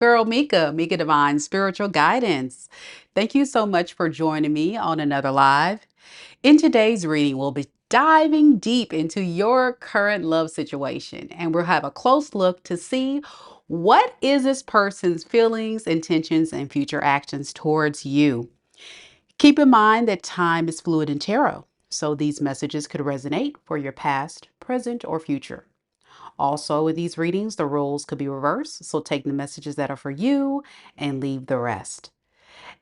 Girl, Mika Divine Spiritual Guidance. Thank you so much for joining me on another live. In today's reading, we'll be diving deep into your current love situation, and we'll have a close look to see what is this person's feelings, intentions, and future actions towards you. Keep in mind that time is fluid in tarot, so these messages could resonate for your past, present, or future. Also, with these readings, the roles could be reversed, so take the messages that are for you and leave the rest.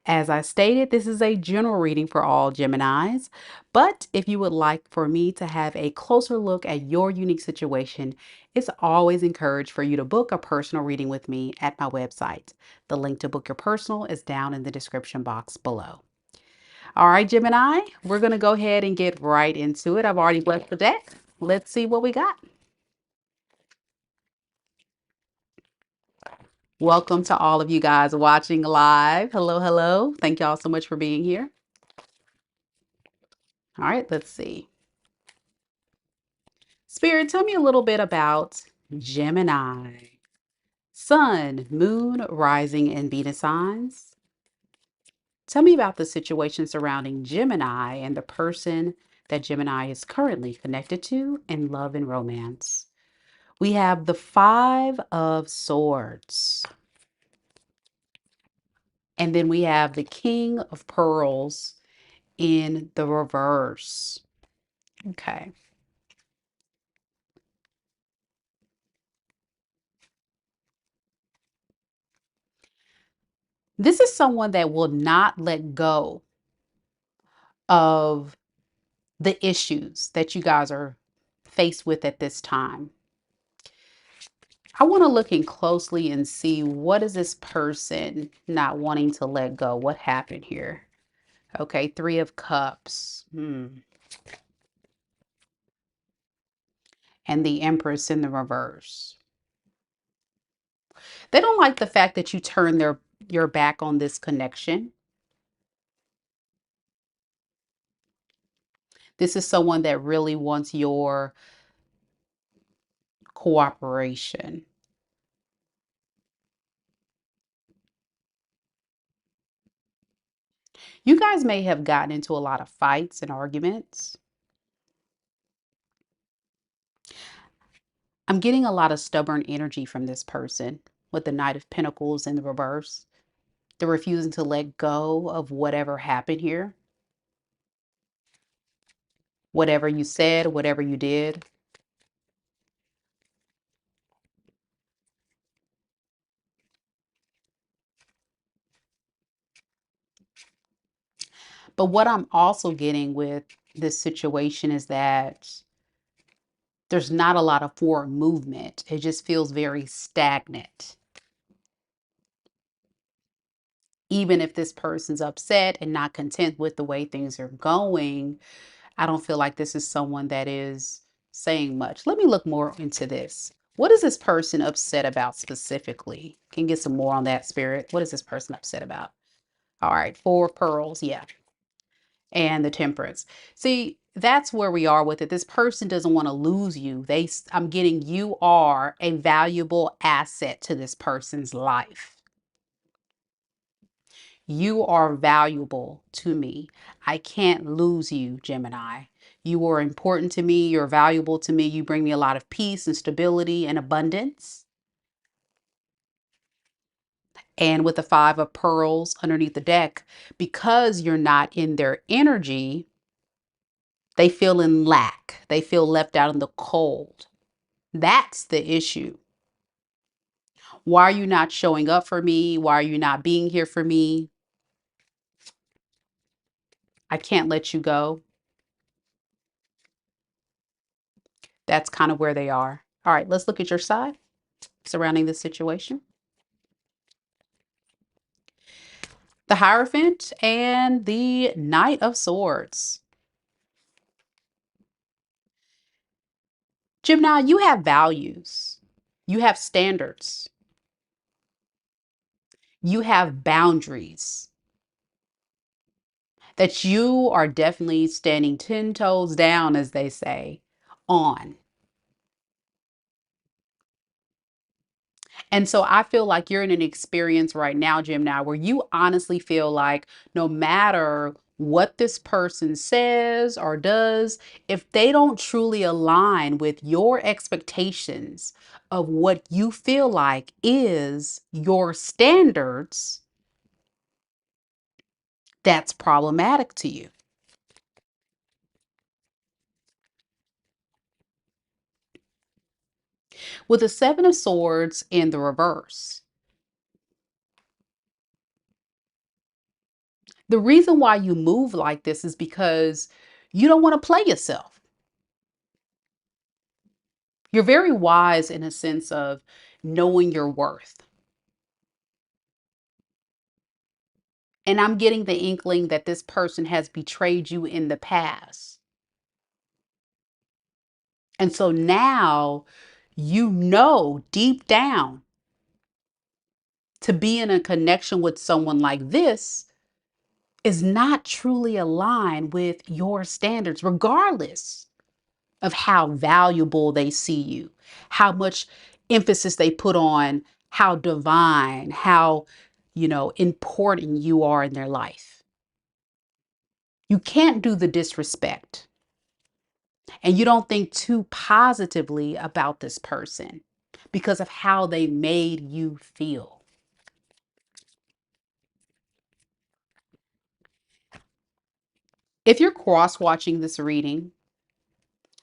As I stated, this is a general reading for all Geminis, but if you would like for me to have a closer look at your unique situation, it's always encouraged for you to book a personal reading with me at my website. The link to book your personal is down in the description box below. All right, Gemini, we're going to go ahead and get right into it. I've already blessed the deck. Let's see what we got. Welcome to all of you guys watching live. Hello, hello. Thank y'all so much for being here. All right, let's see. Spirit, tell me a little bit about Gemini. Sun, moon, rising, and Venus signs. Tell me about the situation surrounding Gemini and the person that Gemini is currently connected to in love and romance. We have the Five of Swords. And then we have the King of Pearls in the reverse. Okay. This is someone that will not let go of the issues that you guys are faced with at this time. I want to look in closely and see what is this person not wanting to let go? What happened here? Okay, Three of Cups. And the Empress in the reverse. They don't like the fact that you turn your back on this connection. This is someone that really wants your cooperation. You guys may have gotten into a lot of fights and arguments. I'm getting a lot of stubborn energy from this person with the Knight of Pentacles in the reverse. They're refusing to let go of whatever happened here. Whatever you said, whatever you did. But what I'm also getting with this situation is that there's not a lot of forward movement. It just feels very stagnant. Even if this person's upset and not content with the way things are going, I don't feel like this is someone that is saying much. Let me look more into this. What is this person upset about specifically? Can you get some more on that, Spirit? What is this person upset about? All right, Four of Pearls, yeah. And the Temperance. See, that's where we are with it. This person doesn't want to lose you. I'm getting you are a valuable asset to this person's life. You are valuable to me. I can't lose you, Gemini. You are important to me. You're valuable to me. You bring me a lot of peace and stability and abundance. And with the Five of Pearls underneath the deck, because you're not in their energy, they feel in lack. They feel left out in the cold. That's the issue. Why are you not showing up for me? Why are you not being here for me? I can't let you go. That's kind of where they are. All right, let's look at your side surrounding this situation. The Hierophant and the Knight of Swords. Gemini, you have values. You have standards. You have boundaries that you are definitely standing 10 toes down, as they say, on. And so I feel like you're in an experience right now, Gemini, where you honestly feel like no matter what this person says or does, if they don't truly align with your expectations of what you feel like is your standards, that's problematic to you. With the Seven of Swords in the reverse, the reason why you move like this is because you don't want to play yourself. You're very wise in a sense of knowing your worth. And I'm getting the inkling that this person has betrayed you in the past. And so now you know deep down to be in a connection with someone like this is not truly aligned with your standards, regardless of how valuable they see you, how much emphasis they put on how divine, how, important you are in their life. You can't do the disrespect. And you don't think too positively about this person because of how they made you feel. If you're cross watching this reading,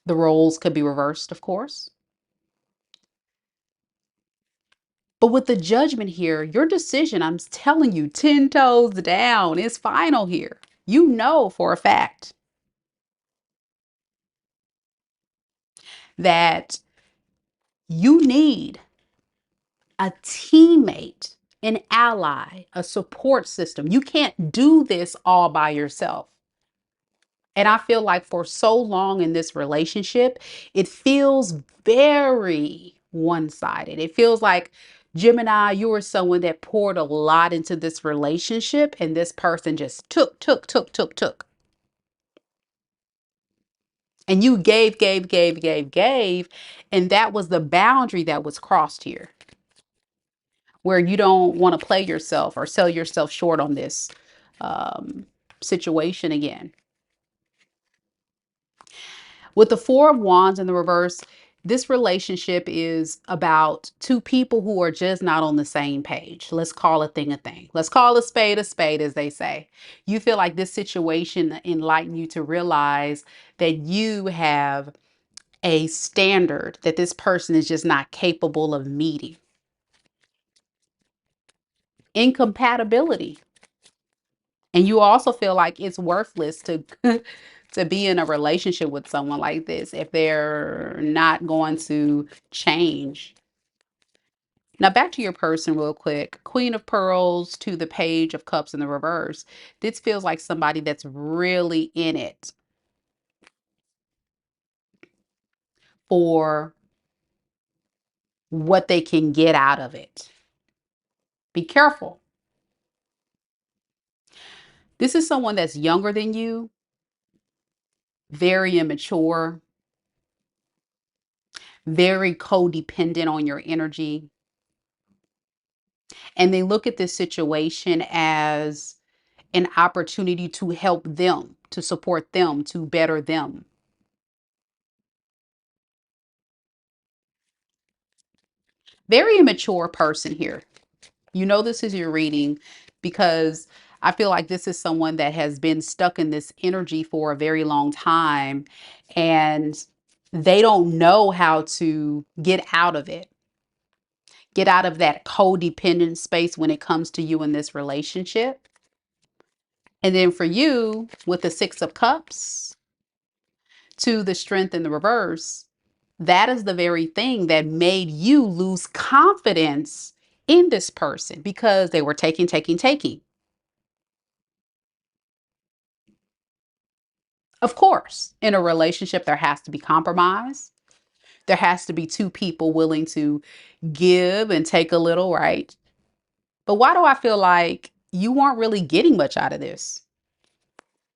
the roles could be reversed, of course. But with the judgment here, your decision, I'm telling you, 10 toes down, is final here. You know for a fact that you need a teammate, an ally, a support system. You can't do this all by yourself. And I feel like for so long in this relationship, it feels very one sided. It feels like, Gemini, you were someone that poured a lot into this relationship, and this person just took. And you gave. And that was the boundary that was crossed here, where you don't want to play yourself or sell yourself short on this um, situation again. With the Four of Wands in the reverse, this relationship is about two people who are just not on the same page. Let's call a thing a thing. Let's call a spade, as they say. You feel like this situation enlightened you to realize that you have a standard that this person is just not capable of meeting. Incompatibility. And you also feel like it's worthless to to be in a relationship with someone like this if they're not going to change. Now back to your person real quick. Queen of Pearls to the Page of Cups in the reverse. This feels like somebody that's really in it for what they can get out of it. Be careful. This is someone that's younger than you, very immature, very codependent on your energy. And they look at this situation as an opportunity to help them, to support them, to better them. Very immature person here. You know, this is your reading because I feel like this is someone that has been stuck in this energy for a very long time and they don't know how to get out of it. Get out of that codependent space when it comes to you in this relationship. And then for you, with the Six of Cups to the Strength in the reverse, that is the very thing that made you lose confidence in this person because they were taking. Of course, in a relationship, there has to be compromise. There has to be two people willing to give and take a little, right? But why do I feel like you weren't really getting much out of this?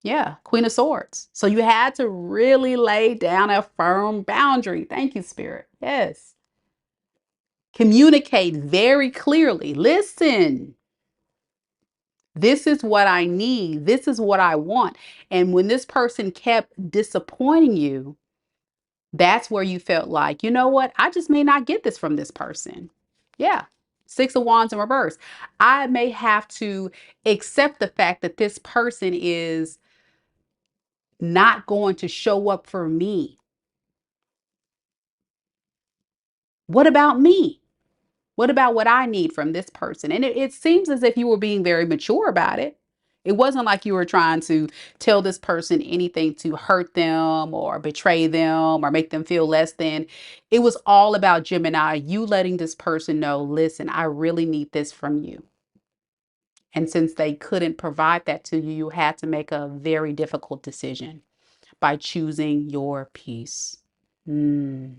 Yeah, Queen of Swords. So you had to really lay down a firm boundary. Thank you, Spirit. Yes. Communicate very clearly. Listen, this is what I need. This is what I want. And when this person kept disappointing you, that's where you felt like, you know what? I just may not get this from this person. Yeah. Six of Wands in reverse. I may have to accept the fact that this person is not going to show up for me. What about me? What about what I need from this person? And it seems as if you were being very mature about it. It wasn't like you were trying to tell this person anything to hurt them or betray them or make them feel less than. It was all about Gemini, you letting this person know, listen, I really need this from you. And since they couldn't provide that to you, you had to make a very difficult decision by choosing your peace. Mm.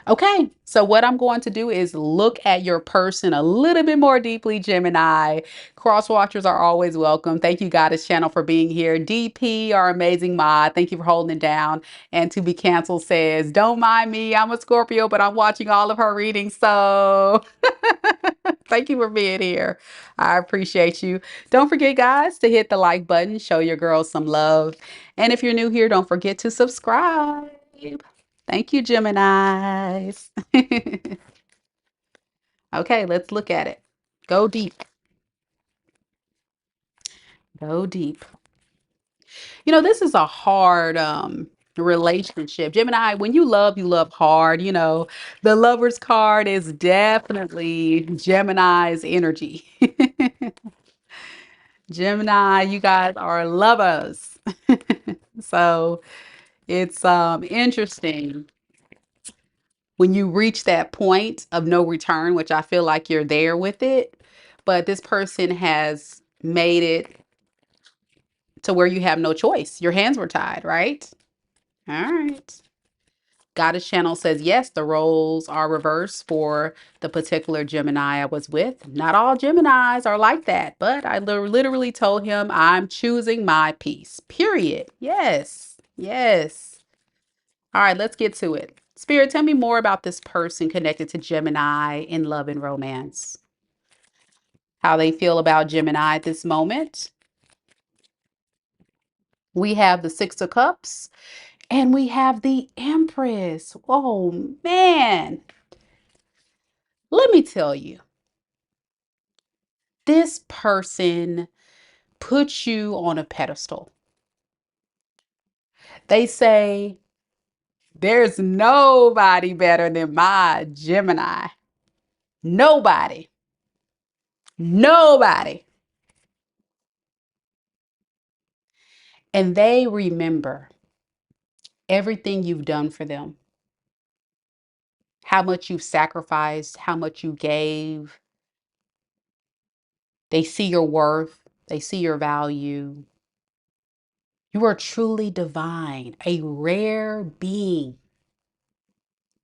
Okay, so what I'm going to do is look at your person a little bit more deeply, Gemini. Cross watchers are always welcome. Thank you, Goddess Channel, for being here. DP, our amazing mod, thank you for holding it down. And To Be Canceled says, don't mind me, I'm a Scorpio, but I'm watching all of her readings, so thank you for being here. I appreciate you. Don't forget, guys, to hit the like button, show your girls some love. And if you're new here, don't forget to subscribe. Thank you, Geminis. Okay, let's look at it. Go deep. Go deep. You know, this is a hard relationship. Gemini, when you love hard. You know, the lover's card is definitely Gemini's energy. Gemini, you guys are lovers. So it's interesting when you reach that point of no return, which I feel like you're there with it, but this person has made it to where you have no choice. Your hands were tied, right? All right. Goddess Channel says, yes, the roles are reversed for the particular Gemini I was with. Not all Geminis are like that, but I literally told him I'm choosing my peace. Period. Yes. Yes. All right, let's get to it. Spirit, tell me more about this person connected to Gemini in love and romance. How they feel about Gemini at this moment. We have the Six of Cups and we have the Empress. Oh, man. Let me tell you, this person puts you on a pedestal. They say, there's nobody better than my Gemini. Nobody. Nobody. And they remember everything you've done for them, how much you've sacrificed, how much you gave. They see your worth, they see your value. You are truly divine, a rare being,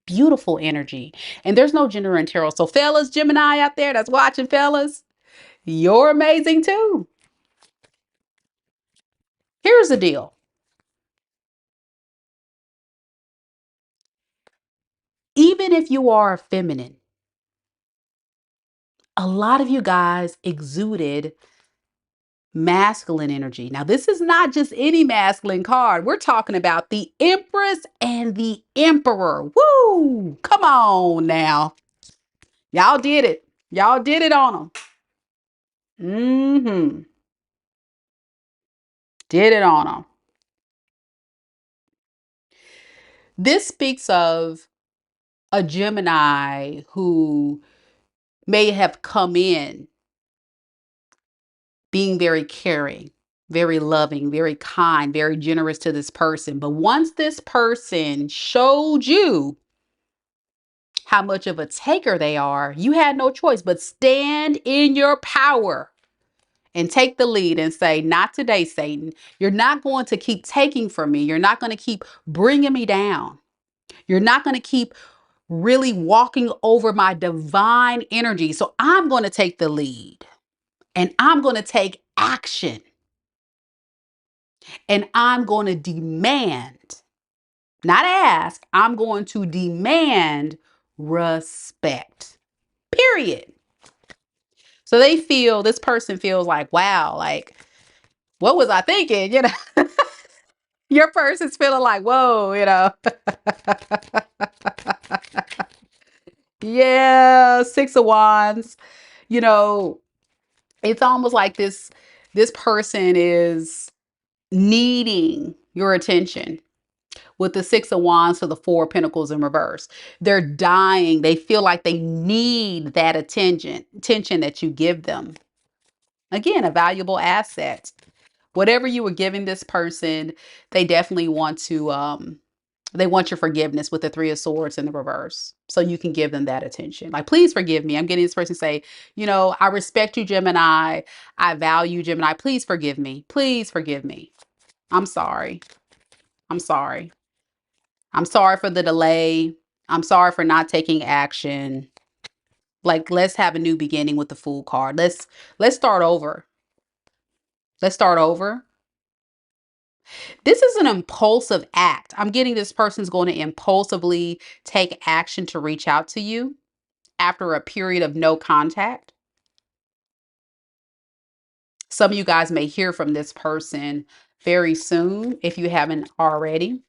beautiful energy. And there's no gender in tarot. So, fellas, Gemini out there that's watching, fellas, you're amazing too. Here's the deal. Even if you are feminine, a lot of you guys exuded masculine energy. Now, this is not just any masculine card. We're talking about the Empress and the Emperor. Woo! Come on now. Y'all did it. Y'all did it on them. Mm-hmm. Did it on them. This speaks of a Gemini who may have come in being very caring, very loving, very kind, very generous to this person. But once this person showed you how much of a taker they are, you had no choice but stand in your power and take the lead and say, not today, Satan. You're not going to keep taking from me. You're not going to keep bringing me down. You're not going to keep really walking over my divine energy. So I'm going to take the lead and I'm going to take action and I'm going to demand, not ask, I'm going to demand respect. Period. So they feel, this person feels like, wow, like, what was I thinking? Your person's feeling like, whoa. Yeah, Six of Wands. You know, it's almost like this person is needing your attention with the Six of Wands to the Four of Pentacles in reverse. They're dying. They feel like they need that attention that you give them. Again, a valuable asset. Whatever you were giving this person, they definitely want to they want your forgiveness with the Three of Swords in the reverse. So you can give them that attention. Like, please forgive me. I'm getting this person say, I respect you, Gemini. I value Gemini. Please forgive me. Please forgive me. I'm sorry. I'm sorry. I'm sorry for the delay. I'm sorry for not taking action. Like, let's have a new beginning with the Fool card. Let's start over. Let's start over. This is an impulsive act. I'm getting this person's going to impulsively take action to reach out to you after a period of no contact. Some of you guys may hear from this person very soon if you haven't already.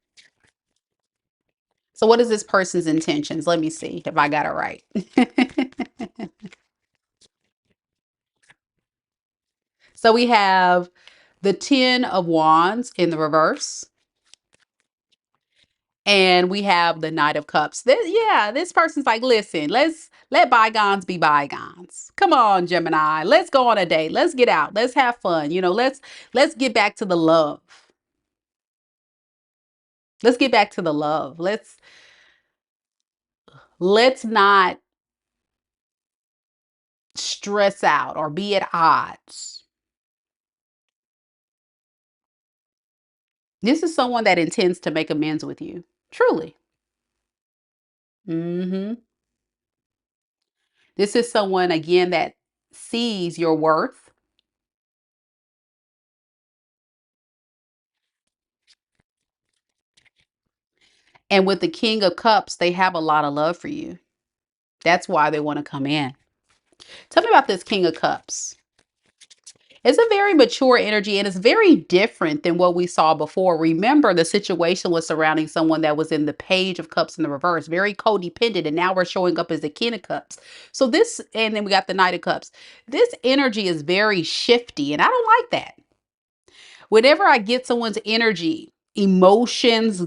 So what is this person's intentions? Let me see if I got it right. So we have the Ten of Wands in the reverse. And we have the Knight of Cups. This person's like, listen, let bygones be bygones. Come on, Gemini. Let's go on a date. Let's get out. Let's have fun. Let's get back to the love. Let's get back to the love. Let's not stress out or be at odds. This is someone that intends to make amends with you. Truly. This is someone, again, that sees your worth. And with the King of Cups, they have a lot of love for you. That's why they want to come in. Tell me about this King of Cups. It's a very mature energy and it's very different than what we saw before. Remember, the situation was surrounding someone that was in the Page of Cups in the reverse, very codependent, and now we're showing up as the King of Cups. So this, and then we got the Knight of Cups. This energy is very shifty, and I don't like that. Whenever I get someone's energy, emotions,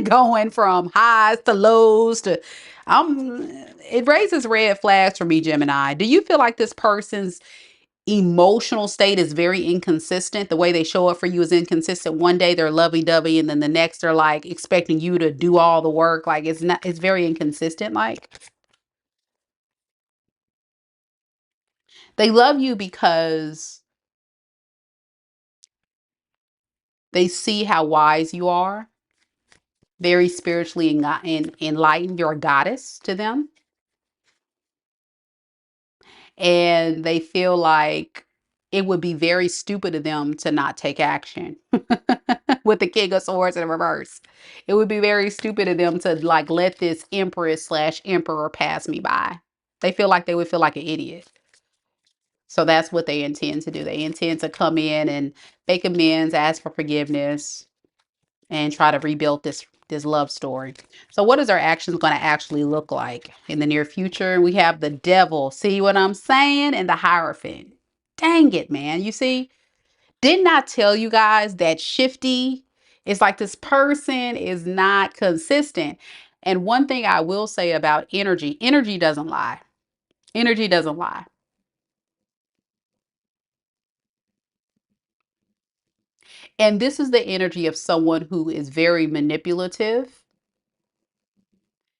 going from highs to lows to it raises red flags for me, Gemini. Do you feel like this person's emotional state is very inconsistent? The way they show up for you is inconsistent. One day they're lovey-dovey and then the next they're like expecting you to do all the work. Like, it's very inconsistent. Like, they love you because they see how wise you are, very spiritually enlightened. You're a goddess to them. And they feel like it would be very stupid of them to not take action with the King of Swords in reverse. It would be very stupid of them to like let this Empress/Emperor pass me by. They feel like they would feel like an idiot. So that's what they intend to do. They intend to come in and make amends, ask for forgiveness, and try to rebuild this love story. So what is our actions going to actually look like in the near future? We have the Devil, see what I'm saying, and the Hierophant. Dang it, man. You see, didn't I tell you guys that shifty? It's like this person is not consistent. And one thing I will say about energy doesn't lie. Energy doesn't lie. And this is the energy of someone who is very manipulative,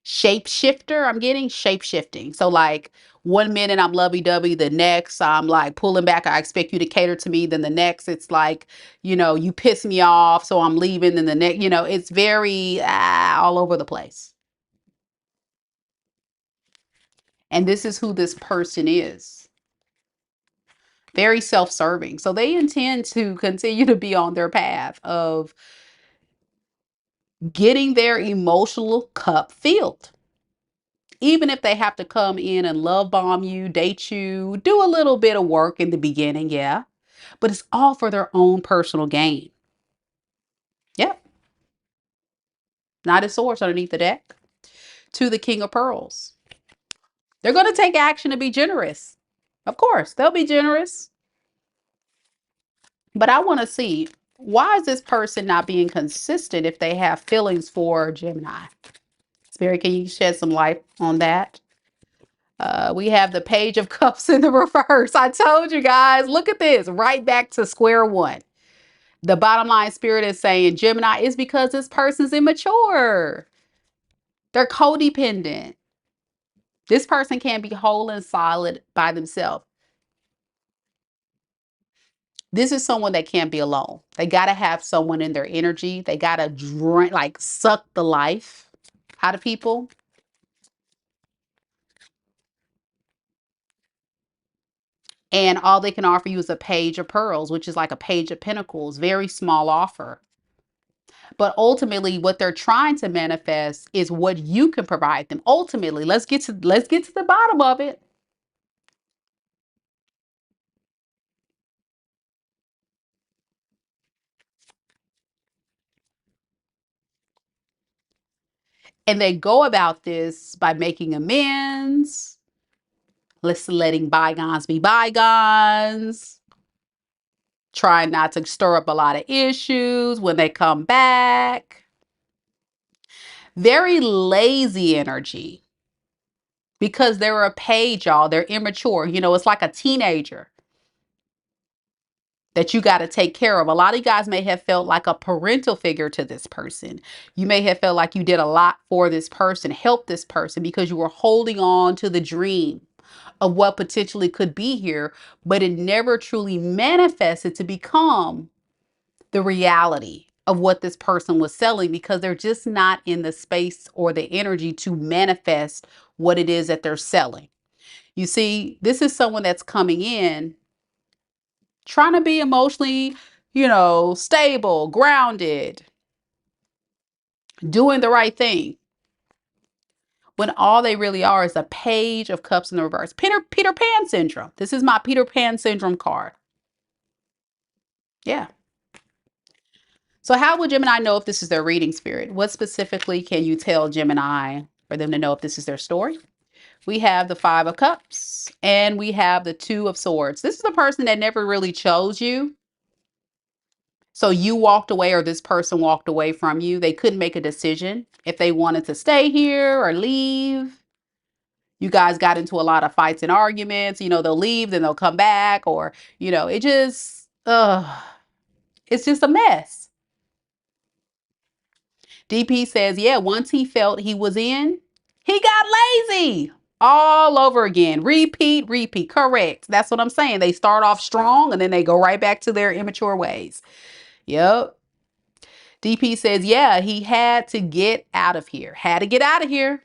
shapeshifter. I'm getting shape shifting. So like, one minute I'm lovey-dovey, the next I'm like pulling back. I expect you to cater to me. Then the next it's like, you piss me off, so I'm leaving. Then the next, it's very all over the place. And this is who this person is. Very self-serving. So they intend to continue to be on their path of getting their emotional cup filled. Even if they have to come in and love bomb you, date you, do a little bit of work in the beginning, yeah. But it's all for their own personal gain. Yep. Knight of Swords underneath the deck. To the King of Pearls. They're going to take action to be generous. Of course, they'll be generous. But I want to see, why is this person not being consistent if they have feelings for Gemini? Spirit, can you shed some light on that? We have the Page of Cups in the reverse. I told you guys, look at this, right back to square one. The bottom line, Spirit is saying Gemini is because this person's immature. They're codependent. This person can't be whole and solid by themselves. This is someone that can't be alone. They got to have someone in their energy. They got to drink, like suck the life out of people. And all they can offer you is a Page of Pearls, which is like a Page of Pentacles, very small offer. But ultimately, what they're trying to manifest is what you can provide them. Ultimately, let's get to the bottom of it. And they go about this by making amends, letting bygones be bygones, trying not to stir up a lot of issues when they come back. Very lazy energy because they're a page, y'all. They're immature. You know, it's like a teenager that you got to take care of. A lot of you guys may have felt like a parental figure to this person. You may have felt like you did a lot for this person, helped this person because you were holding on to the dream of what potentially could be here, but it never truly manifested to become the reality of what this person was selling because they're just not in the space or the energy to manifest what it is that they're selling. You see, this is someone that's coming in trying to be emotionally, stable, grounded, doing the right thing. When all they really are is a Page of Cups in the reverse. Peter Pan syndrome. This is my Peter Pan syndrome card. Yeah. So how will Gemini know if this is their reading, Spirit? What specifically can you tell Gemini for them to know if this is their story? We have the Five of Cups and we have the Two of Swords. This is a person that never really chose you. So you walked away or this person walked away from you. They couldn't make a decision if they wanted to stay here or leave. You guys got into a lot of fights and arguments. They'll leave, then they'll come back, or, it just, it's just a mess. DP says, yeah, once he felt he was in, he got lazy all over again. Repeat, repeat. Correct. That's what I'm saying. They start off strong and then they go right back to their immature ways. Yep. DP says, yeah, he had to get out of here. Had to get out of here.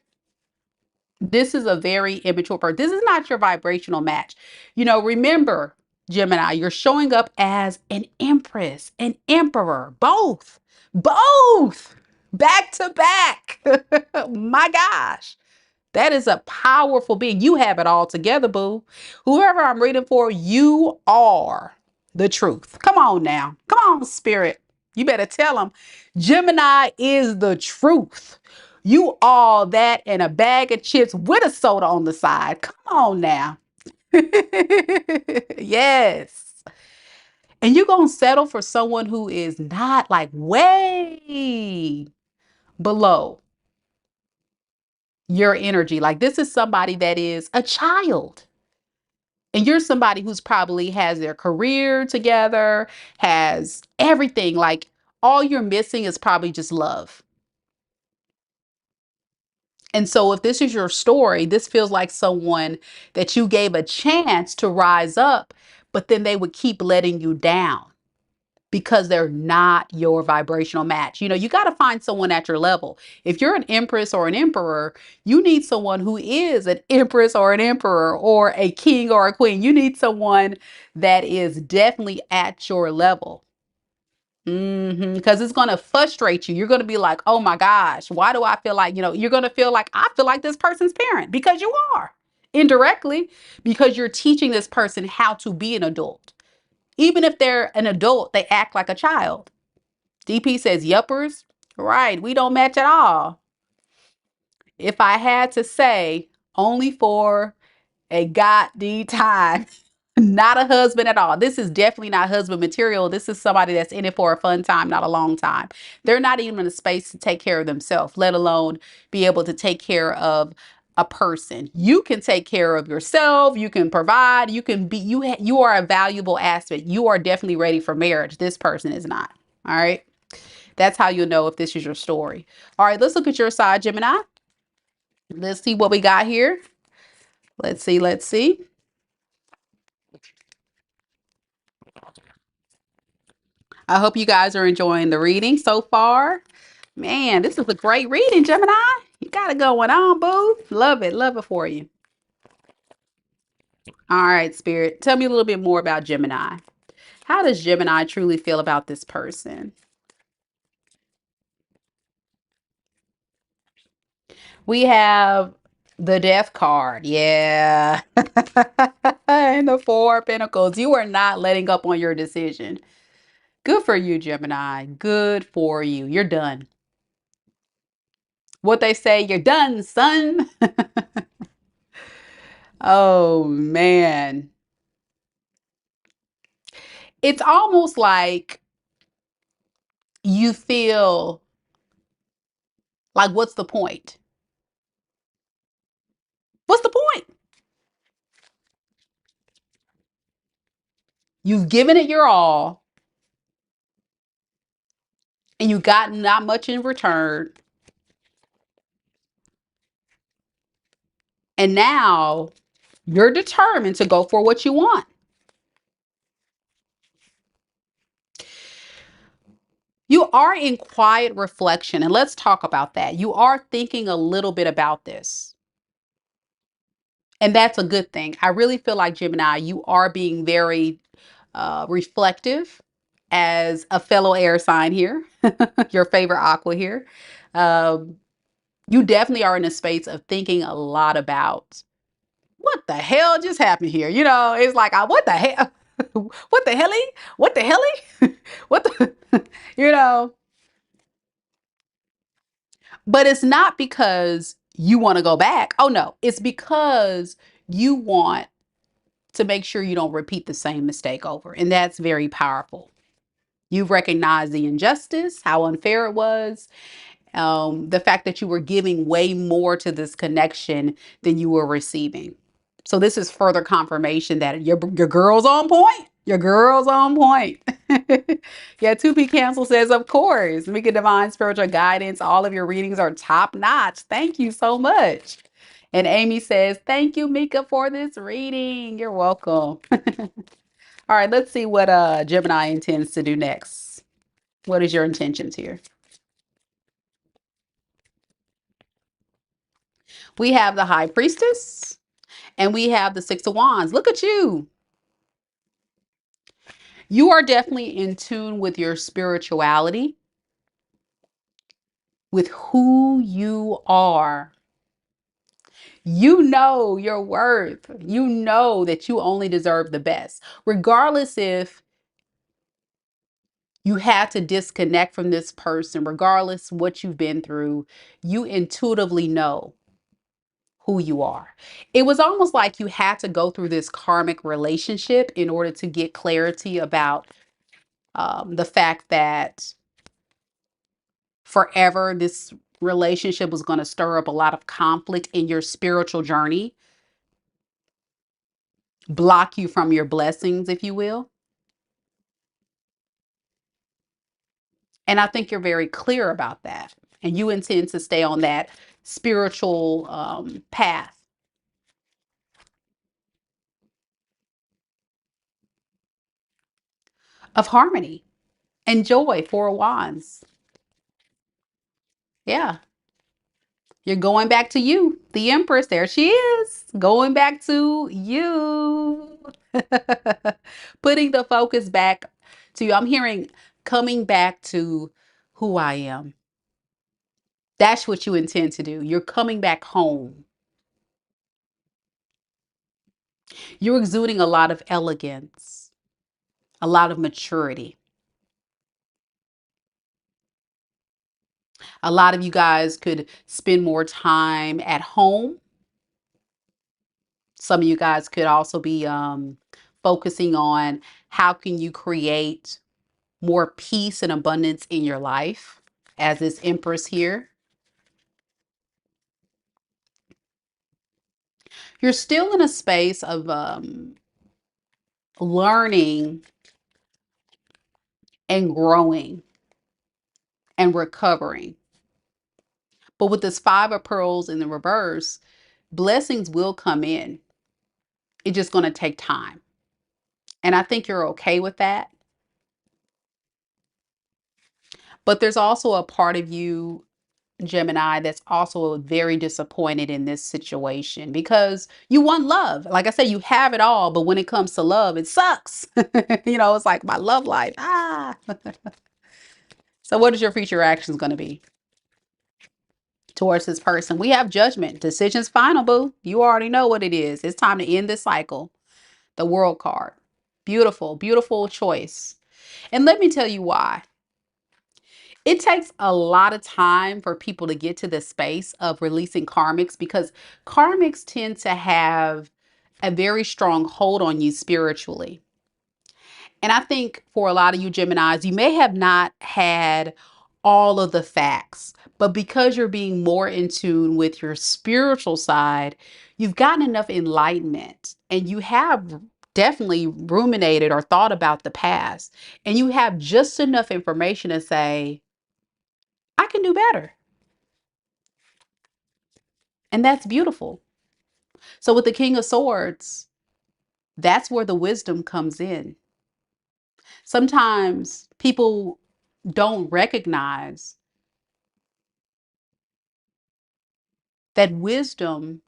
This is a very immature person. This is not your vibrational match. Remember, Gemini, you're showing up as an empress, an emperor, both back to back. My gosh. That is a powerful being. You have it all together, boo. Whoever I'm reading for, you are the truth. Come on now. Come on, Spirit. You better tell them Gemini is the truth. You all that and a bag of chips with a soda on the side. Come on now. Yes. And you're going to settle for someone who is not like way below your energy. Like this is somebody that is a child. And you're somebody who's probably has their career together, has everything. Like all you're missing is probably just love. And so if this is your story, this feels like someone that you gave a chance to rise up, but then they would keep letting you down because they're not your vibrational match. You got to find someone at your level. If you're an empress or an emperor, you need someone who is an empress or an emperor or a king or a queen. You need someone that is definitely at your level. Because it's going to frustrate you. You're going to be like, oh my gosh, why do I feel like, you're going to feel like I feel like this person's parent because you are indirectly, because you're teaching this person how to be an adult. Even if they're an adult, they act like a child. DP says, yuppers. Right. We don't match at all. If I had to say, only for a god time. Not a husband at all. This is definitely not husband material. This is somebody that's in it for a fun time, not a long time. They're not even in a space to take care of themselves, let alone be able to take care of a person. You can take care of yourself. You can provide. You can be, you are a valuable aspect. You are definitely ready for marriage. This person is not. All right. That's how you'll know if this is your story. All right. Let's look at your side, Gemini. Let's see what we got here. Let's see. Let's see. I hope you guys are enjoying the reading so far. Man, this is a great reading, Gemini. You got it going on, boo. Love it. Love it for you. All right, Spirit. Tell me a little bit more about Gemini. How does Gemini truly feel about this person? We have the Death card. Yeah. And the Four of Pentacles. You are not letting up on your decision. Good for you, Gemini. Good for you. You're done. What they say, you're done, son. Oh, man. It's almost like you feel like, what's the point? What's the point? You've given it your all and you got not much in return. And now you're determined to go for what you want. You are in quiet reflection. And let's talk about that. You are thinking a little bit about this. And that's a good thing. I really feel like, Gemini, you are being very reflective as a fellow air sign here, your favorite aqua here. Um, you definitely are in a space of thinking a lot about what the hell just happened here. It's like, what the hell? What the helly? What the helly? What the, you know, but it's not because you want to go back. Oh, no, it's because you want to make sure you don't repeat the same mistake over. And that's very powerful. You've recognized the injustice, how unfair it was, the fact that you were giving way more to this connection than you were receiving. So this is further confirmation that your girl's on point. Your girl's on point. Yeah, 2P Cancel says, of course, Mika Divine Spiritual Guidance. All of your readings are top notch. Thank you so much. And Amy says, thank you, Mika, for this reading. You're welcome. All right, let's see what Gemini intends to do next. What is your intentions here? We have the High Priestess and we have the Six of Wands. Look at you. You are definitely in tune with your spirituality, with who you are. You know your worth. You know that you only deserve the best, regardless if you had to disconnect from this person, regardless what you've been through. You intuitively know who you are. It was almost like you had to go through this karmic relationship in order to get clarity about the fact that forever this relationship was going to stir up a lot of conflict in your spiritual journey, block you from your blessings, if you will. And I think you're very clear about that. And you intend to stay on that spiritual path of harmony and joy. Four of Wands. Yeah. You're going back to you, the Empress. There she is, going back to you. Putting the focus back to you. I'm hearing coming back to who I am. That's what you intend to do. You're coming back home. You're exuding a lot of elegance, a lot of maturity. A lot of you guys could spend more time at home. Some of you guys could also be focusing on how can you create more peace and abundance in your life as this Empress here. You're still in a space of learning and growing and recovering. But with this Five of Pearls in the reverse, blessings will come in. It's just going to take time. And I think you're okay with that. But there's also a part of you, Gemini, that's also very disappointed in this situation because you want love. Like I said, you have it all, but when it comes to love, it sucks. It's like my love life. Ah. So what is your future actions going to be towards this person? We have judgment. Decision's final, boo. You already know what it is. It's time to end this cycle. The World card. Beautiful, beautiful choice. And let me tell you why. It takes a lot of time for people to get to the space of releasing karmics because karmics tend to have a very strong hold on you spiritually. And I think for a lot of you Geminis, you may have not had all of the facts, but because you're being more in tune with your spiritual side, you've gotten enough enlightenment and you have definitely ruminated or thought about the past. And you have just enough information to say, I can do better. And that's beautiful. So with the King of Swords, that's where the wisdom comes in. Sometimes people don't recognize that wisdom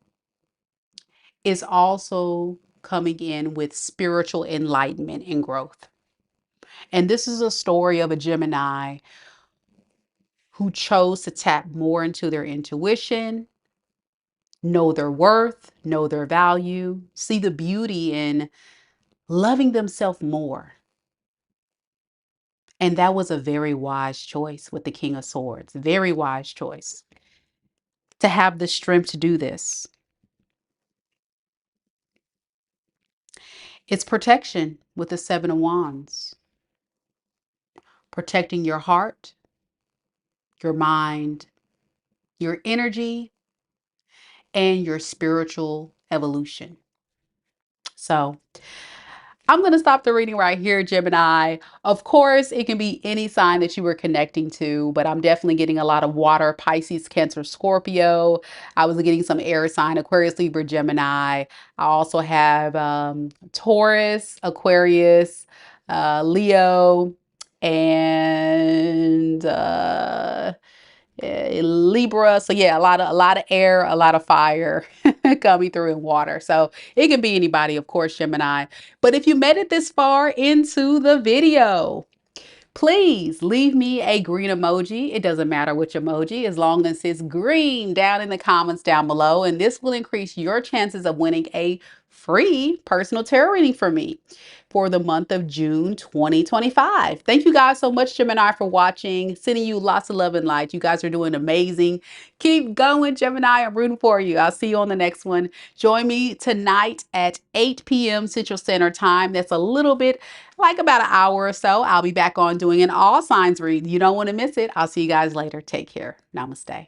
is also coming in with spiritual enlightenment and growth. And this is a story of a Gemini who chose to tap more into their intuition, know their worth, know their value, see the beauty in loving themselves more. And that was a very wise choice with the King of Swords. Very wise choice to have the strength to do this. It's protection with the Seven of Wands. Protecting your heart, your mind, your energy, and your spiritual evolution. So I'm going to stop the reading right here, Gemini. Of course, it can be any sign that you were connecting to, but I'm definitely getting a lot of water, Pisces, Cancer, Scorpio. I was getting some air sign, Aquarius, Libra, Gemini. I also have Taurus, Aquarius, Leo, and Libra. So yeah, a lot of air, a lot of fire coming through in water. So it can be anybody, of course, Gemini. But if you made it this far into the video, please leave me a green emoji. It doesn't matter which emoji, as long as it's green down in the comments down below. And this will increase your chances of winning a free personal tarot reading from me for the month of June 2025. Thank you guys so much, Gemini, for watching. Sending you lots of love and light. You guys are doing amazing. Keep going, Gemini. I'm rooting for you. I'll see you on the next one. Join me tonight at 8 p.m. Central Standard Time. That's a little bit like about an hour or so. I'll be back on doing an all signs read. You don't want to miss it. I'll see you guys later. Take care. Namaste.